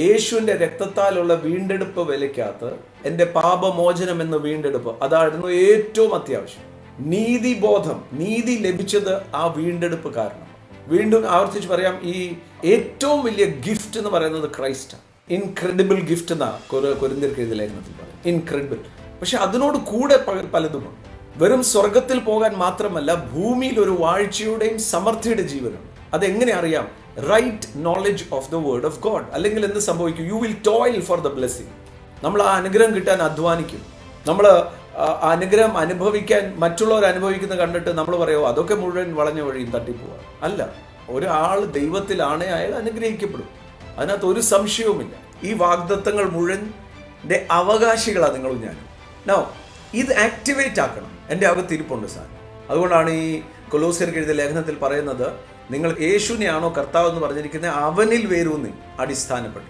യേശുവിൻ്റെ രക്തത്താലുള്ള വീണ്ടെടുപ്പ് വിലയ്ക്കകത്ത് എൻ്റെ പാപമോചനം എന്ന വീണ്ടെടുപ്പ് അതായിരുന്നു ഏറ്റവും അത്യാവശ്യം. നീതിബോധം, നീതി ലഭിച്ചത് ആ വീണ്ടെടുപ്പ് കാരണം. വീണ്ടും ആവർത്തിച്ച് പറയാം, ഈ ഏറ്റവും വലിയ ഗിഫ്റ്റ് എന്ന് പറയുന്നത് ക്രൈസ്റ്റാണ്. ഇൻക്രെഡിബിൾ ഗിഫ്റ്റ് എന്നാണ് കൊരിന്ത്യർക്ക് എഴുതിയ ലേഖനത്തിൽ പറയുന്നത്. ഇൻക്രെഡിബിൾ. പക്ഷെ അതിനോട് കൂടെ പലതുമുണ്ട്. വെറും സ്വർഗത്തിൽ പോകാൻ മാത്രമല്ല, ഭൂമിയിൽ ഒരു വാഴ്ചയുടെയും സമൃദ്ധിയുടെ ജീവനുണ്ട്. അതെങ്ങനെ അറിയാം? Right knowledge of the word of God. അല്ലെങ്കിൽ എന്ത് സംഭവിക്കും? You will toil for the blessing. നമ്മൾ ആ അനുഗ്രഹം കിട്ടാൻ അധ്വാനിക്കും. നമ്മൾ അനുഗ്രഹം അനുഭവിക്കാൻ മറ്റുള്ളവർ അനുഭവിക്കുന്ന കണ്ടിട്ട് നമ്മൾ പറയുമോ അതൊക്കെ മുഴുവൻ വളഞ്ഞ വഴിയും തട്ടിപ്പോവാ. അല്ല, ഒരാൾ ദൈവത്തിലാണ്, അയാൾ അനുഗ്രഹിക്കപ്പെടും. അതിനകത്ത് ഒരു സംശയവുമില്ല. ഈ വാഗ്ദത്തങ്ങൾ മുഴുവൻ്റെ അവകാശികളാണ് നിങ്ങളും ഞാനും. നോ, ഇത് ആക്ടിവേറ്റ് ആക്കണം. എൻ്റെ അകത്ത് ഇരിപ്പുണ്ട് സാർ. അതുകൊണ്ടാണ് ഈ കൊലോസ്യർക്ക് എഴുതിയ ലേഖനത്തിൽ പറയുന്നത്, നിങ്ങൾ യേശുവിനെയാണോ കർത്താവ് എന്ന് പറഞ്ഞിരിക്കുന്നത്, അവനിൽ വേരൂന്നി അടിസ്ഥാനപ്പെട്ടു.